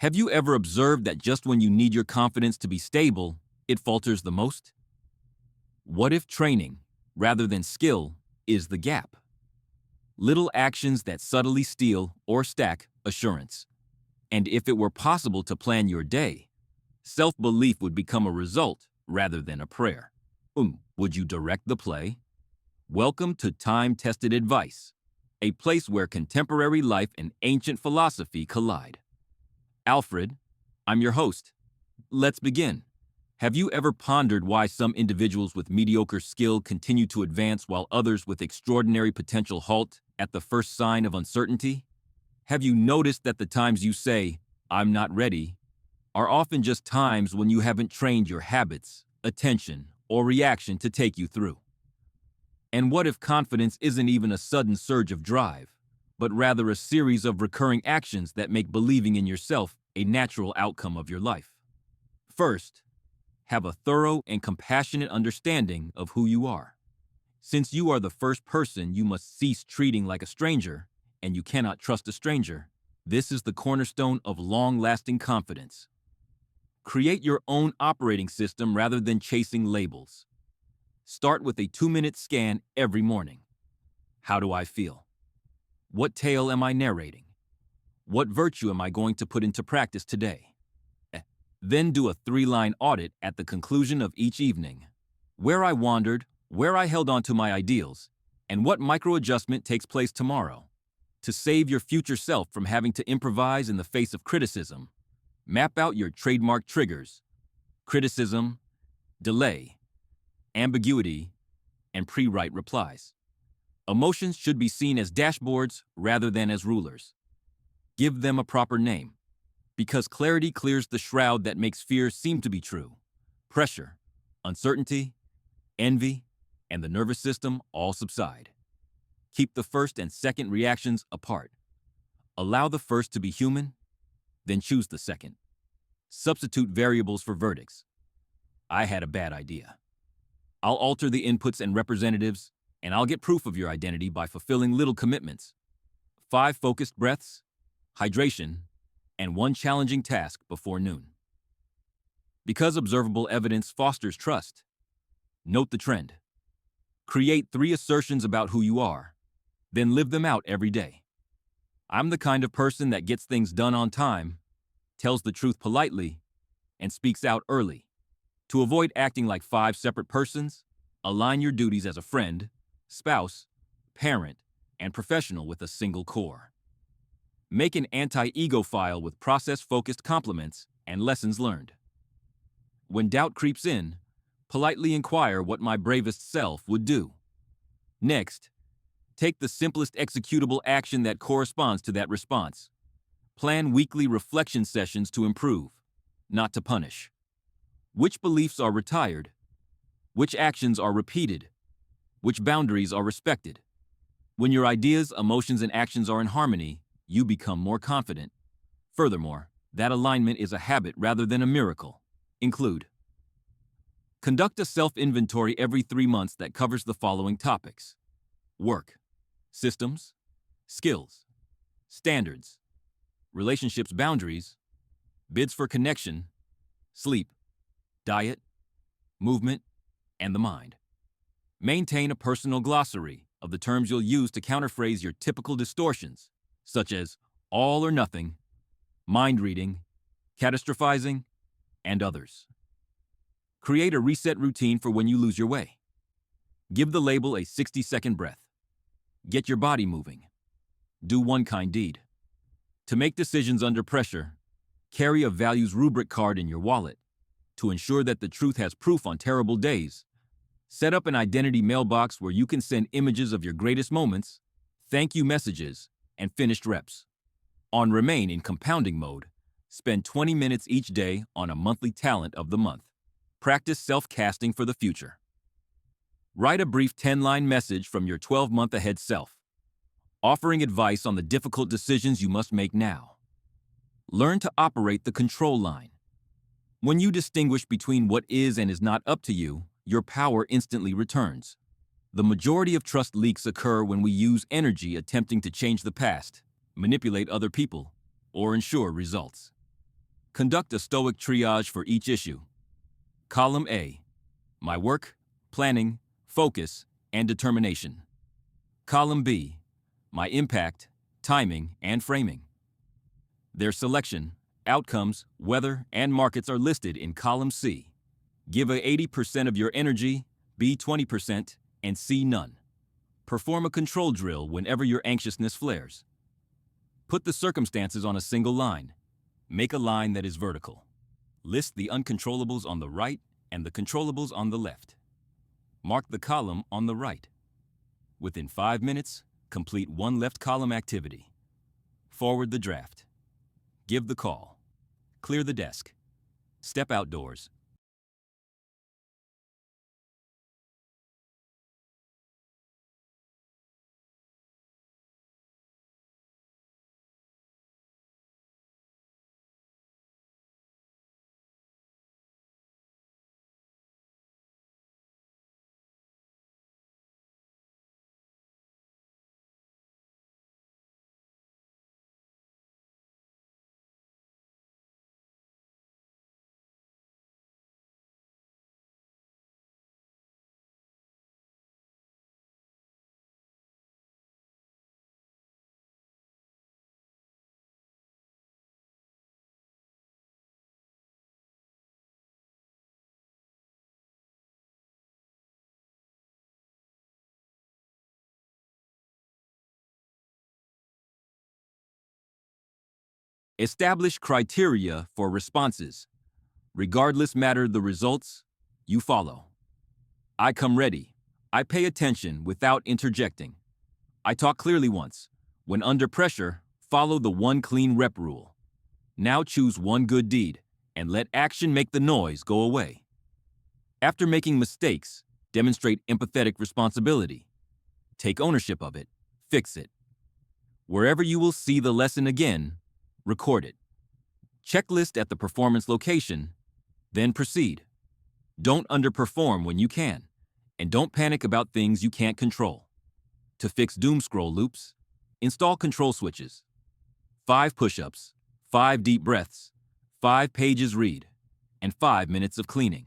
Have you ever observed that just when you need your confidence to be stable, it falters the most? What if training, rather than skill, is the gap? Little actions that subtly steal or stack assurance. And if it were possible to plan your day, self-belief would become a result rather than a prayer. Would you direct the play? Welcome to Time-Tested Advice, a place where contemporary life and ancient philosophy collide. Alfred, I'm your host. Let's begin. Have you ever pondered why some individuals with mediocre skill continue to advance while others with extraordinary potential halt at the first sign of uncertainty? Have you noticed that the times you say, "I'm not ready," are often just times when you haven't trained your habits, attention, or reaction to take you through? And what if confidence isn't even a sudden surge of drive, but rather a series of recurring actions that make believing in yourself a natural outcome of your life? First, have a thorough and compassionate understanding of who you are. Since you are the first person you must cease treating like a stranger, and you cannot trust a stranger, this is the cornerstone of long-lasting confidence. Create your own operating system rather than chasing labels. Start with a 2-minute scan every morning. How do I feel? What tale am I narrating? What virtue am I going to put into practice today? Then do a 3-line audit at the conclusion of each evening. Where I wandered, where I held on to my ideals, and what micro-adjustment takes place tomorrow. To save your future self from having to improvise in the face of criticism, map out your trademark triggers: criticism, delay, ambiguity, and pre-write replies. Emotions should be seen as dashboards rather than as rulers. Give them a proper name, because clarity clears the shroud that makes fear seem to be true. Pressure, uncertainty, envy, and the nervous system all subside. Keep the first and second reactions apart. Allow the first to be human, then choose the second. Substitute variables for verdicts. I had a bad idea. I'll alter the inputs and representatives, and I'll get proof of your identity by fulfilling little commitments. 5 focused breaths, hydration, and 1 challenging task before noon. Because observable evidence fosters trust. Note the trend. Create 3 assertions about who you are, then live them out every day. I'm the kind of person that gets things done on time, tells the truth politely, and speaks out early. To avoid acting like 5 separate persons, align your duties as a friend, spouse, parent, and professional with a single core. Make an anti-ego file with process-focused compliments and lessons learned. When doubt creeps in, politely inquire what my bravest self would do. Next, take the simplest executable action that corresponds to that response. Plan weekly reflection sessions to improve, not to punish. Which beliefs are retired? Which actions are repeated? Which boundaries are respected? When your ideas, emotions, and actions are in harmony, you become more confident. Furthermore, that alignment is a habit rather than a miracle. Include: conduct a self-inventory every 3 months that covers the following topics: work, systems, skills, standards, relationships boundaries, bids for connection, sleep, diet, movement, and the mind. Maintain a personal glossary of the terms you'll use to counterphrase your typical distortions, such as all or nothing, mind reading, catastrophizing, and others. Create a reset routine for when you lose your way. Give the label a 60-second breath. Get your body moving. Do one kind deed. To make decisions under pressure, carry a values rubric card in your wallet. To ensure that the truth has proof on terrible days, set up an identity mailbox where you can send images of your greatest moments, thank you messages, and finished reps. On remain in compounding mode, spend 20 minutes each day on a monthly talent of the month. Practice self-casting for the future. Write a brief 10-line message from your 12-month ahead self, offering advice on the difficult decisions you must make now. Learn to operate the control line. When you distinguish between what is and is not up to you, your power instantly returns. The majority of trust leaks occur when we use energy attempting to change the past, manipulate other people, or ensure results. Conduct a Stoic triage for each issue. Column A, my work, planning, focus, and determination. Column B, my impact, timing, and framing. Their selection, outcomes, weather, and markets are listed in column C. Give A 80% of your energy, B 20%, and C none. Perform a control drill whenever your anxiousness flares. Put the circumstances on a single line. Make a line that is vertical. List the uncontrollables on the right and the controllables on the left. Mark the column on the right. Within 5 minutes, complete one left column activity. Forward the draft. Give the call. Clear the desk. Step outdoors. Establish criteria for responses. Regardless matter the results, you follow. I come ready. I pay attention without interjecting. I talk clearly once. When under pressure, follow the one clean rep rule. Now choose one good deed and let action make the noise go away. After making mistakes, demonstrate empathetic responsibility. Take ownership of it. Fix it. Wherever you will see the lesson again, record it. Checklist at the performance location, then proceed. Don't underperform when you can, and don't panic about things you can't control. To fix doom scroll loops, install control switches. 5 push-ups, 5 deep breaths, 5 pages read, and 5 minutes of cleaning.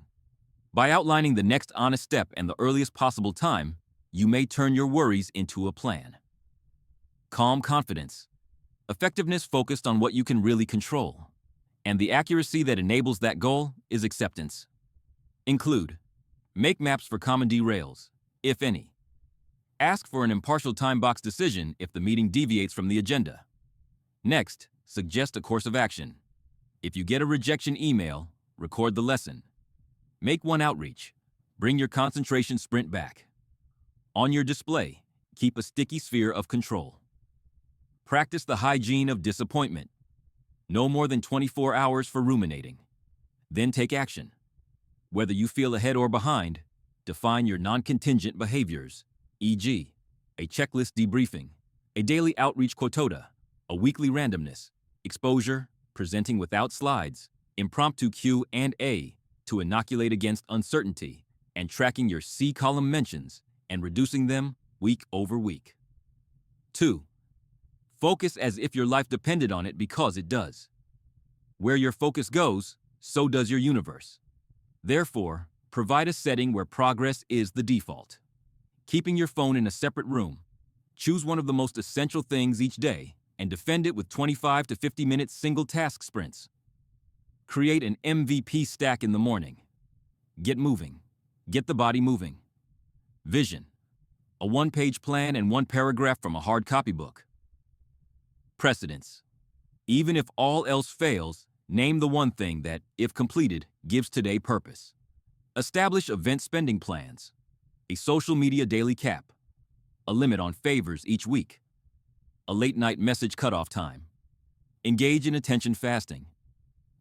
By outlining the next honest step and the earliest possible time, you may turn your worries into a plan. Calm confidence. Effectiveness focused on what you can really control. And the accuracy that enables that goal is acceptance. Include: make maps for common derails, if any. Ask for an impartial time box decision if the meeting deviates from the agenda. Next, suggest a course of action. If you get a rejection email, record the lesson. Make one outreach. Bring your concentration sprint back. On your display, keep a sticky sphere of control. Practice the hygiene of disappointment. No more than 24 hours for ruminating. Then take action. Whether you feel ahead or behind, define your non-contingent behaviors, e.g., a checklist debriefing, a daily outreach quotota, a weekly randomness, exposure, presenting without slides, impromptu Q&A to inoculate against uncertainty, and tracking your C column mentions and reducing them week over week. 2. Focus as if your life depended on it, because it does. Where your focus goes, so does your universe. Therefore, provide a setting where progress is the default. Keeping your phone in a separate room, choose one of the most essential things each day and defend it with 25 to 50-minute single-task sprints. Create an MVP stack in the morning. Get moving. Get the body moving. Vision: a 1-page plan and 1 paragraph from a hard copybook. Precedence: even if all else fails, name the one thing that, if completed, gives today purpose. Establish event spending plans. A social media daily cap. A limit on favors each week. A late-night message cutoff time. Engage in attention fasting.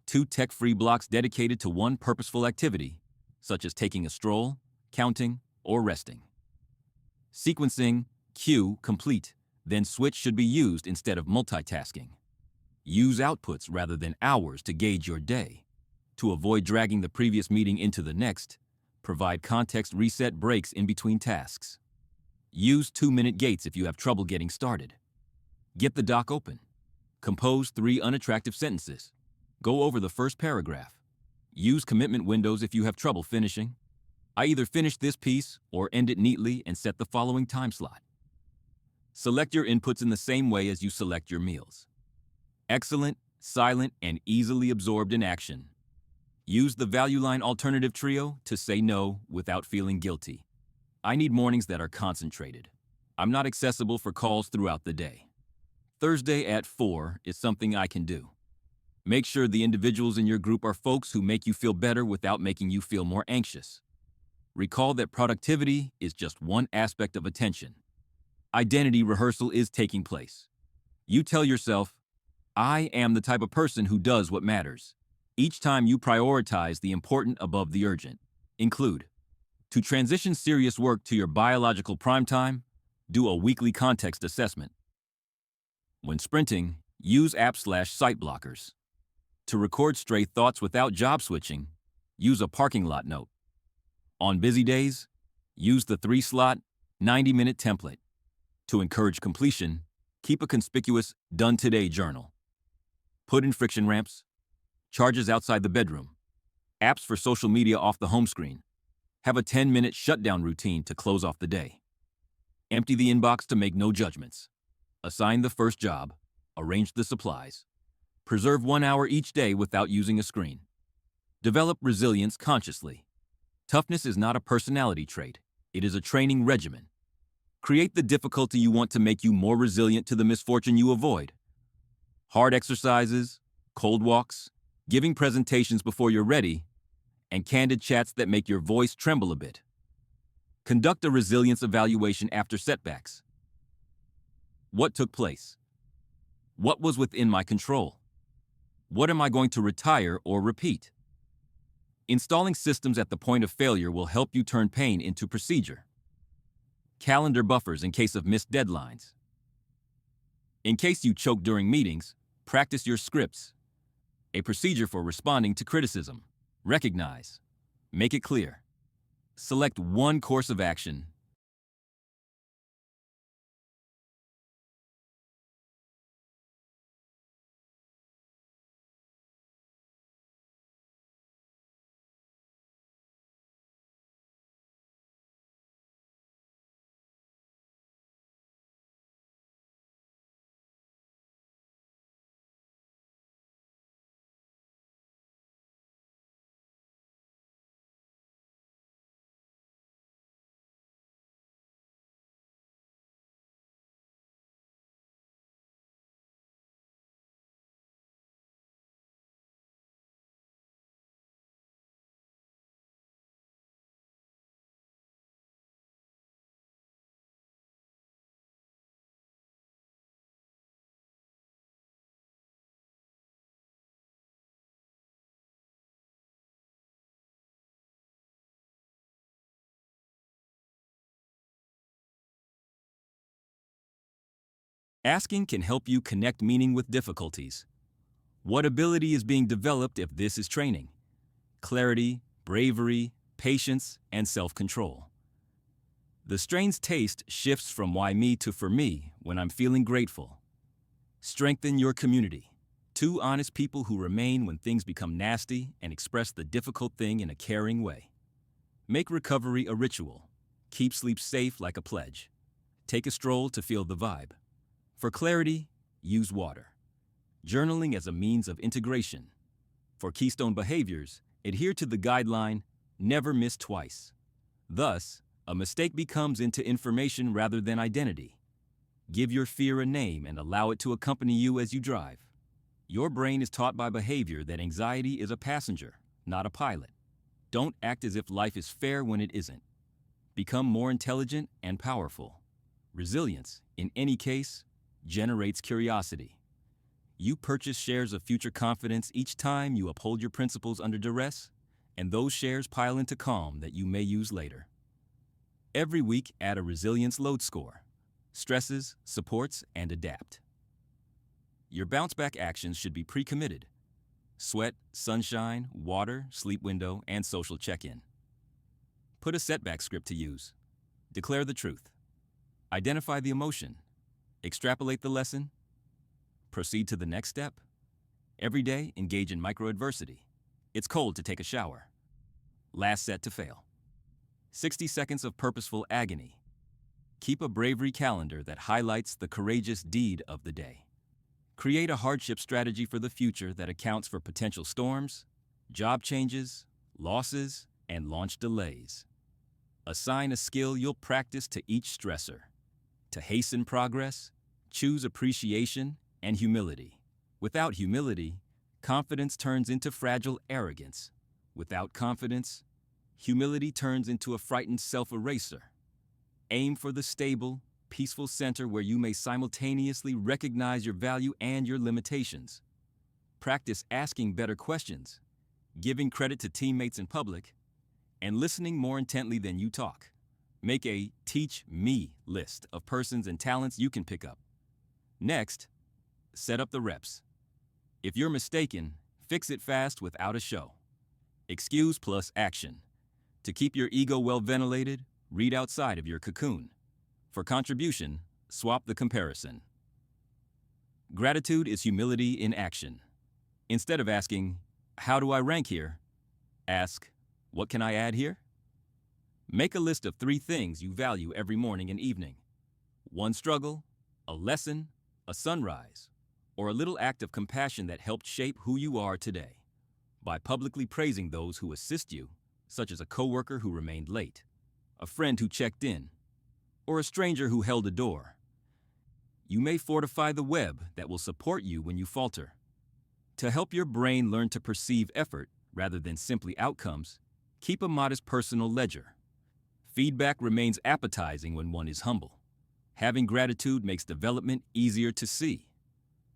2 tech-free blocks dedicated to one purposeful activity, such as taking a stroll, counting, or resting. Sequencing: cue, complete, then switch should be used instead of multitasking. Use outputs rather than hours to gauge your day. To avoid dragging the previous meeting into the next, provide context reset breaks in between tasks. Use 2-minute gates if you have trouble getting started. Get the doc open. Compose 3 unattractive sentences. Go over the first paragraph. Use commitment windows if you have trouble finishing. I either finish this piece or end it neatly and set the following time slot. Select your inputs in the same way as you select your meals. Excellent, silent, and easily absorbed in action. Use the value line alternative trio to say no without feeling guilty. I need mornings that are concentrated. I'm not accessible for calls throughout the day. Thursday at 4 is something I can do. Make sure the individuals in your group are folks who make you feel better without making you feel more anxious. Recall that productivity is just one aspect of attention. Identity rehearsal is taking place. You tell yourself, I am the type of person who does what matters. Each time you prioritize the important above the urgent. Include. To transition serious work to your biological prime time, do a weekly context assessment. When sprinting, use app/site blockers. To record stray thoughts without job switching, use a parking lot note. On busy days, use the 3-slot, 90-minute template. To encourage completion, keep a conspicuous Done Today journal. Put in friction ramps, charges outside the bedroom, apps for social media off the home screen. Have a 10-minute shutdown routine to close off the day. Empty the inbox to make no judgments. Assign the first job, arrange the supplies. Preserve 1 hour each day without using a screen. Develop resilience consciously. Toughness is not a personality trait, it is a training regimen. Create the difficulty you want to make you more resilient to the misfortune you avoid. Hard exercises, cold walks, giving presentations before you're ready, and candid chats that make your voice tremble a bit. Conduct a resilience evaluation after setbacks. What took place? What was within my control? What am I going to retire or repeat? Installing systems at the point of failure will help you turn pain into procedure. Calendar buffers in case of missed deadlines. In case you choke during meetings, practice your scripts. A procedure for responding to criticism. Recognize. Make it clear. Select one course of action. Asking can help you connect meaning with difficulties. What ability is being developed if this is training? Clarity, bravery, patience, and self-control. The strain's taste shifts from why me to for me when I'm feeling grateful. Strengthen your community. 2 honest people who remain when things become nasty and express the difficult thing in a caring way. Make recovery a ritual. Keep sleep safe like a pledge. Take a stroll to feel the vibe. For clarity, use water. Journaling as a means of integration. For keystone behaviors, adhere to the guideline, never miss twice. Thus, a mistake becomes into information rather than identity. Give your fear a name and allow it to accompany you as you drive. Your brain is taught by behavior that anxiety is a passenger, not a pilot. Don't act as if life is fair when it isn't. Become more intelligent and powerful. Resilience, in any case, generates curiosity. You purchase shares of future confidence each time you uphold your principles under duress, and those shares pile into calm that you may use later. Every week, add a resilience load score. Stresses, supports, and adapt. Your bounce-back actions should be pre-committed. Sweat, sunshine, water, sleep window, and social check-in. Put a setback script to use. Declare the truth. Identify the emotion. Extrapolate the lesson. Proceed to the next step. Every day, engage in micro-adversity. It's cold to take a shower. Last set to fail. 60 seconds of purposeful agony. Keep a bravery calendar that highlights the courageous deed of the day. Create a hardship strategy for the future that accounts for potential storms, job changes, losses, and launch delays. Assign a skill you'll practice to each stressor. To hasten progress, choose appreciation and humility. Without humility, confidence turns into fragile arrogance. Without confidence, humility turns into a frightened self-eraser. Aim for the stable, peaceful center where you may simultaneously recognize your value and your limitations. Practice asking better questions, giving credit to teammates in public, and listening more intently than you talk. Make a teach me list of persons and talents you can pick up. Next, set up the reps. If you're mistaken, fix it fast without a show. Excuse plus action. To keep your ego well ventilated, read outside of your cocoon. For contribution, swap the comparison. Gratitude is humility in action. Instead of asking, how do I rank here? Ask, what can I add here? Make a list of 3 things you value every morning and evening. One struggle, a lesson, a sunrise, or a little act of compassion that helped shape who you are today. By publicly praising those who assist you, such as a coworker who remained late, a friend who checked in, or a stranger who held a door, you may fortify the web that will support you when you falter. To help your brain learn to perceive effort rather than simply outcomes, keep a modest personal ledger. Feedback remains appetizing when one is humble. Having gratitude makes development easier to see.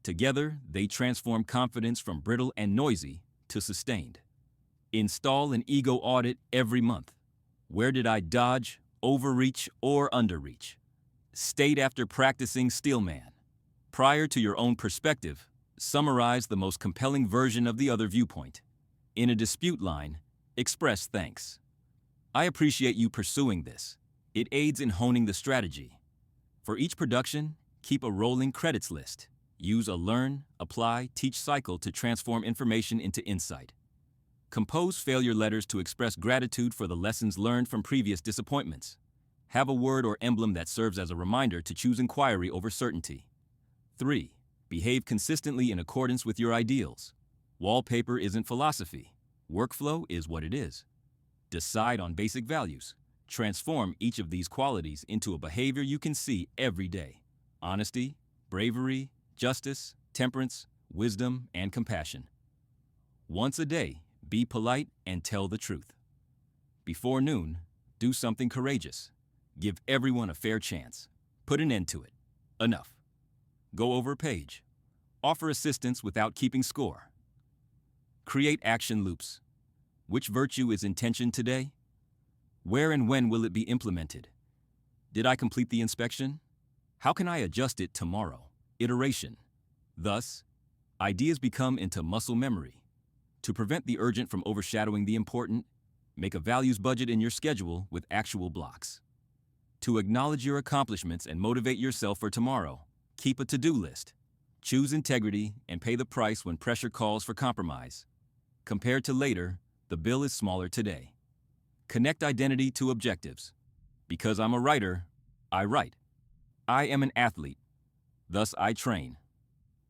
Together, they transform confidence from brittle and noisy to sustained. Install an ego audit every month. Where did I dodge, overreach, or underreach? State after practicing Steelman. Prior to your own perspective, summarize the most compelling version of the other viewpoint. In a dispute line, express thanks. I appreciate you pursuing this. It aids in honing the strategy. For each production, keep a rolling credits list. Use a learn, apply, teach cycle to transform information into insight. Compose failure letters to express gratitude for the lessons learned from previous disappointments. Have a word or emblem that serves as a reminder to choose inquiry over certainty. 3. Behave consistently in accordance with your ideals. Wallpaper isn't philosophy. Workflow is what it is. Decide on basic values. Transform each of these qualities into a behavior you can see every day. Honesty, bravery, justice, temperance, wisdom, and compassion. Once a day, be polite and tell the truth. Before noon, do something courageous. Give everyone a fair chance. Put an end to it. Enough. Go over a page. Offer assistance without keeping score. Create action loops. Which virtue is intention today? Where and when will it be implemented? Did I complete the inspection? How can I adjust it tomorrow? Iteration. Thus, ideas become into muscle memory. To prevent the urgent from overshadowing the important, make a values budget in your schedule with actual blocks. To acknowledge your accomplishments and motivate yourself for tomorrow, keep a to-do list. Choose integrity and pay the price when pressure calls for compromise. Compared to later, the bill is smaller today. Connect identity to objectives. Because I'm a writer, I write. I am an athlete, thus I train.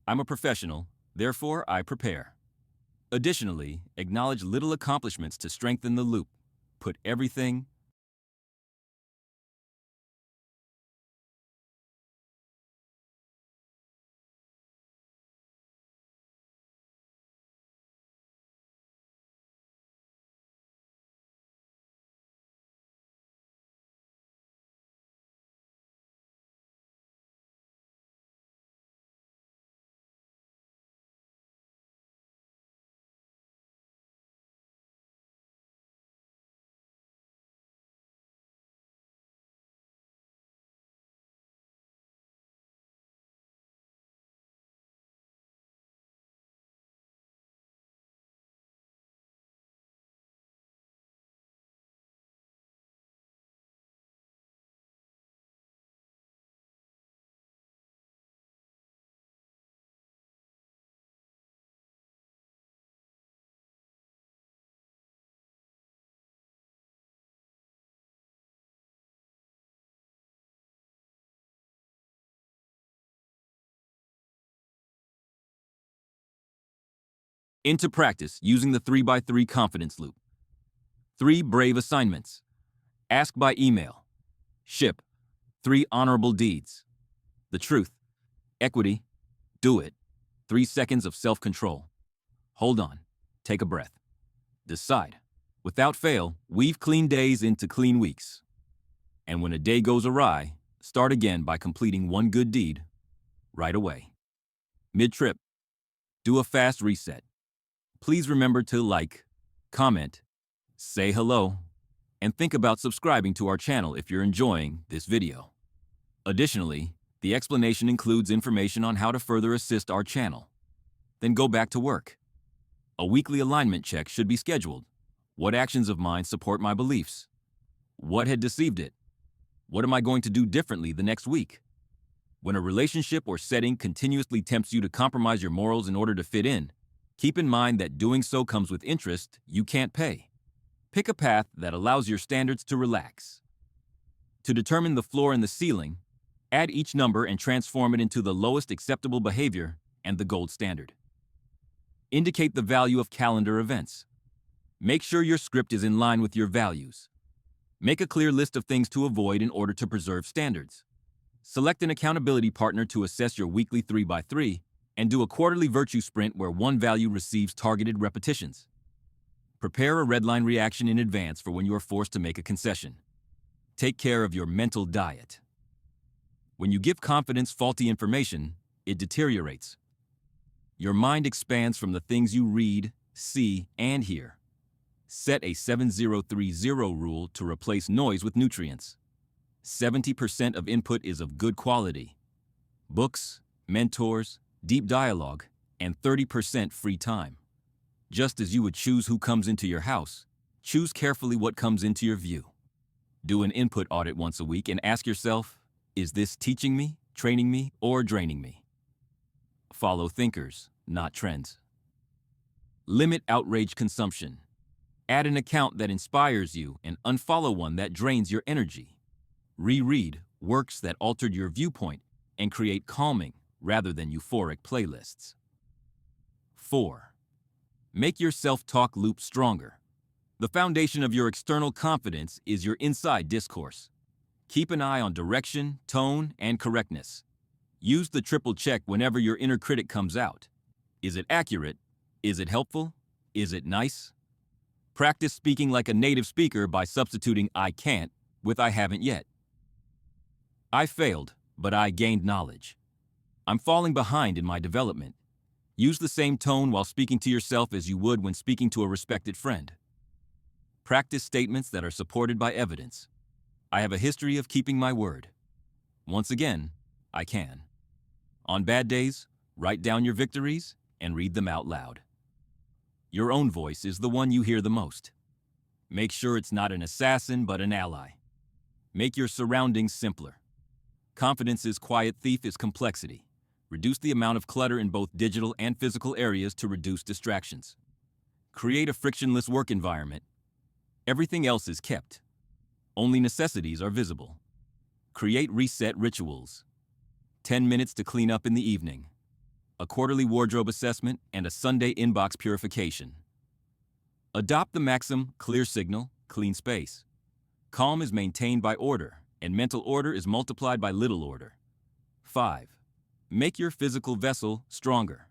I'm a professional, therefore I prepare. Additionally, acknowledge little accomplishments to strengthen the loop. Put everything Into practice using the 3x3 confidence loop. 3 brave assignments. Ask by email. Ship. 3 honorable deeds. The truth. Equity. Do it. 3 seconds of self-control. Hold on. Take a breath. Decide. Without fail, weave clean days into clean weeks. And when a day goes awry, start again by completing one good deed right away. Mid-trip, do a fast reset. Please remember to like, comment, say hello, and think about subscribing to our channel if you're enjoying this video. Additionally, the explanation includes information on how to further assist our channel. Then go back to work. A weekly alignment check should be scheduled. What actions of mine support my beliefs? What had deceived it? What am I going to do differently the next week? When a relationship or setting continuously tempts you to compromise your morals in order to fit in, keep in mind that doing so comes with interest you can't pay. Pick a path that allows your standards to relax. To determine the floor and the ceiling, add each number and transform it into the lowest acceptable behavior and the gold standard. Indicate the value of calendar events. Make sure your script is in line with your values. Make a clear list of things to avoid in order to preserve standards. Select an accountability partner to assess your weekly 3x3 and do a quarterly virtue sprint where one value receives targeted repetitions. Prepare a redline reaction in advance for when you are forced to make a concession. Take care of your mental diet. When you give confidence faulty information, it deteriorates. Your mind expands from the things you read, see, and hear. Set a 7030 rule to replace noise with nutrients. 70% of input is of good quality. Books, mentors, deep dialogue, and 30% free time. Just as you would choose who comes into your house, choose carefully what comes into your view. Do an input audit once a week and ask yourself, is this teaching me, training me, or draining me? Follow thinkers, not trends. Limit outrage consumption. Add an account that inspires you and unfollow one that drains your energy. Reread works that altered your viewpoint and create calming rather than euphoric playlists. 4. Make your self-talk loop stronger. The foundation of your external confidence is your inside discourse. Keep an eye on direction, tone, and correctness. Use the triple check whenever your inner critic comes out. Is it accurate? Is it helpful? Is it nice? Practice speaking like a native speaker by substituting I can't with I haven't yet. I failed, but I gained knowledge. I'm falling behind in my development. Use the same tone while speaking to yourself as you would when speaking to a respected friend. Practice statements that are supported by evidence. I have a history of keeping my word. Once again, I can. On bad days, write down your victories and read them out loud. Your own voice is the one you hear the most. Make sure it's not an assassin but an ally. Make your surroundings simpler. Confidence's quiet thief is complexity. Reduce the amount of clutter in both digital and physical areas to reduce distractions. Create a frictionless work environment. Everything else is kept. Only necessities are visible. Create reset rituals. 10 minutes to clean up in the evening. A quarterly wardrobe assessment and a Sunday inbox purification. Adopt the maxim, clear signal, clean space. Calm is maintained by order, and mental order is multiplied by little order. 5. Make your physical vessel stronger.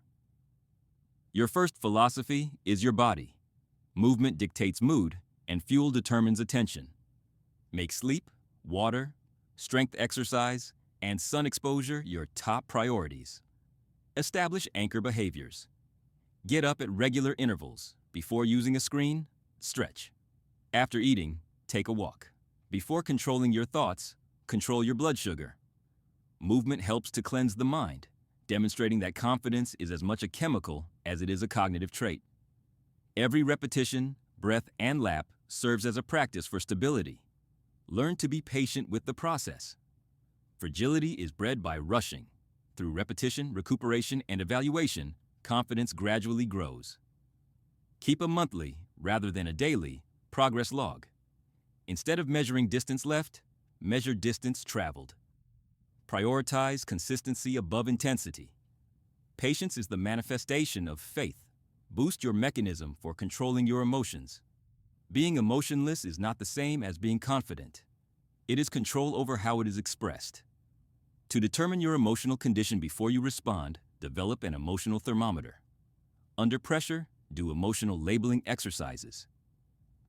Your first philosophy is your body. Movement dictates mood, and fuel determines attention. Make sleep, water, strength exercise, and sun exposure your top priorities. Establish anchor behaviors. Get up at regular intervals. Before using a screen, stretch. After eating, take a walk. Before controlling your thoughts, control your blood sugar. Movement helps to cleanse the mind, demonstrating that confidence is as much a chemical as it is a cognitive trait. Every repetition, breath, and lap serves as a practice for stability. Learn to be patient with the process. Fragility is bred by rushing. Through repetition, recuperation, and evaluation, confidence gradually grows. Keep a monthly, rather than a daily, progress log. Instead of measuring distance left, measure distance traveled. Prioritize consistency above intensity. Patience is the manifestation of faith. Boost your mechanism for controlling your emotions. Being emotionless is not the same as being confident. It is control over how it is expressed. To determine your emotional condition before you respond, develop an emotional thermometer. Under pressure, do emotional labeling exercises.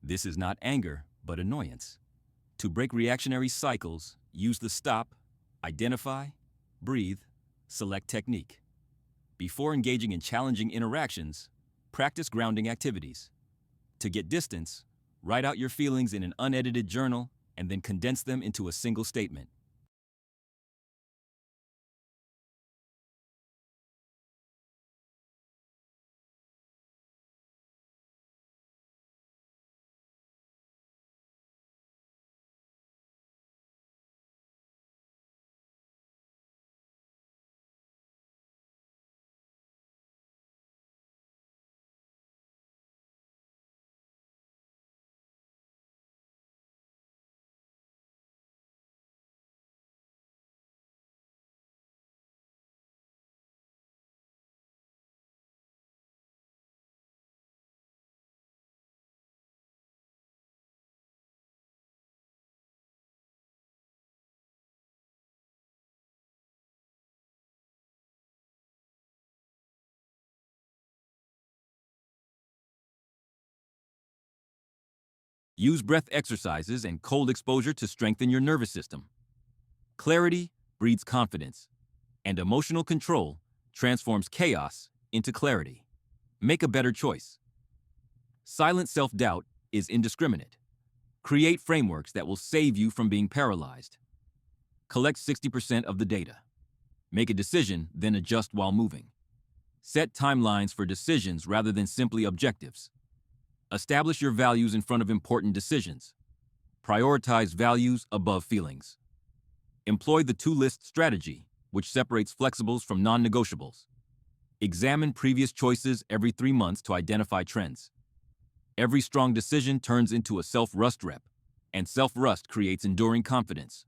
This is not anger, but annoyance. To break reactionary cycles, use the stop, identify, breathe, select technique. Before engaging in challenging interactions, practice grounding activities. To get distance, write out your feelings in an unedited journal and then condense them into a single statement. Use breath exercises and cold exposure to strengthen your nervous system. Clarity breeds confidence, and emotional control transforms chaos into clarity. Make a better choice. Silent self-doubt is indiscriminate. Create frameworks that will save you from being paralyzed. Collect 60% of the data. Make a decision, then adjust while moving. Set timelines for decisions rather than simply objectives. Establish your values in front of important decisions. Prioritize values above feelings. Employ the two-list strategy, which separates flexibles from non-negotiables. Examine previous choices every 3 months to identify trends. Every strong decision turns into a self-rust rep, and self-rust creates enduring confidence.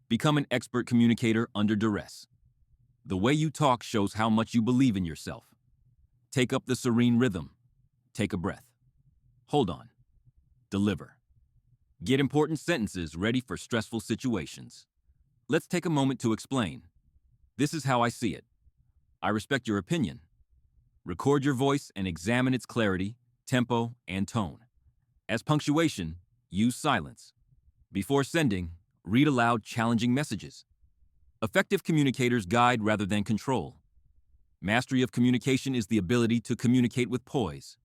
Become an expert communicator under duress. The way you talk shows how much you believe in yourself. Take up the serene rhythm. Take a breath. Hold on. Deliver. Get important sentences ready for stressful situations. Let's take a moment to explain. This is how I see it. I respect your opinion. Record your voice and examine its clarity, tempo, and tone. As punctuation, use silence. Before sending, read aloud challenging messages. Effective communicators guide rather than control. Mastery of communication is the ability to communicate with poise.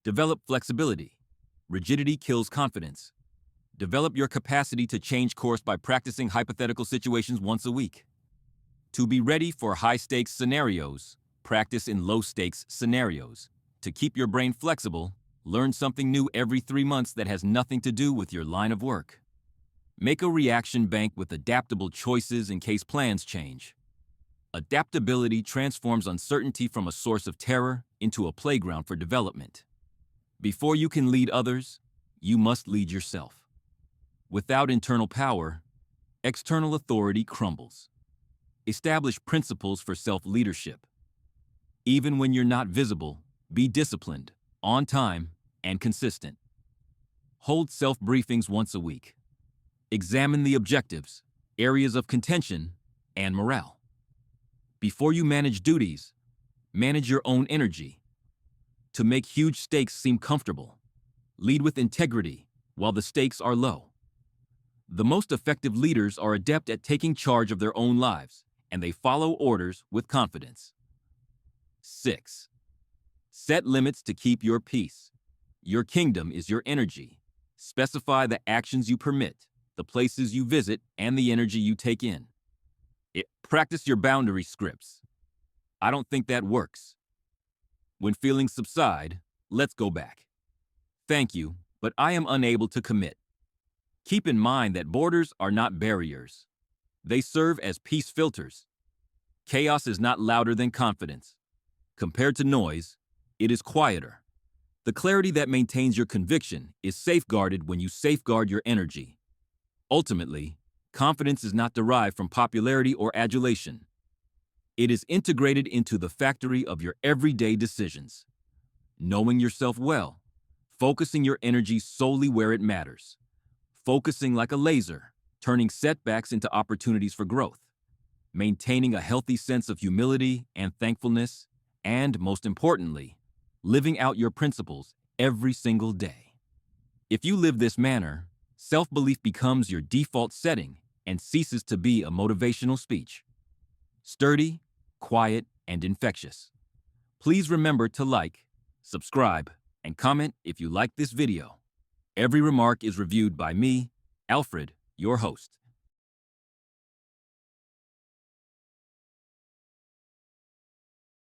Develop flexibility. Rigidity kills confidence. Develop your capacity to change course by practicing hypothetical situations once a week. To be ready for high-stakes scenarios, practice in low-stakes scenarios. To keep your brain flexible, learn something new every 3 months that has nothing to do with your line of work. Make a reaction bank with adaptable choices in case plans change. Adaptability transforms uncertainty from a source of terror into a playground for development. Before you can lead others, you must lead yourself. Without internal power, external authority crumbles. Establish principles for self-leadership. Even when you're not visible, be disciplined, on time, and consistent. Hold self-briefings once a week. Examine the objectives, areas of contention, and morale. Before you manage duties, manage your own energy. To make huge stakes seem comfortable, lead with integrity while the stakes are low. The most effective leaders are adept at taking charge of their own lives, and they follow orders with confidence. 6. Set limits to keep your peace. Your kingdom is your energy. Specify the actions you permit, the places you visit, and the energy you take in. Practice your boundary scripts. I don't think that works. When feelings subside, let's go back. Thank you, but I am unable to commit. Keep in mind that borders are not barriers. They serve as peace filters. Chaos is not louder than confidence. Compared to noise, it is quieter. The clarity that maintains your conviction is safeguarded when you safeguard your energy. Ultimately, confidence is not derived from popularity or adulation. It is integrated into the factory of your everyday decisions. Knowing yourself well, focusing your energy solely where it matters, focusing like a laser, turning setbacks into opportunities for growth, maintaining a healthy sense of humility and thankfulness, and most importantly, living out your principles every single day. If you live this manner, self-belief becomes your default setting and ceases to be a motivational speech. Sturdy, quiet, and infectious. Please remember to like, subscribe, and comment if you like this video. Every remark is reviewed by me, Alfred, your host.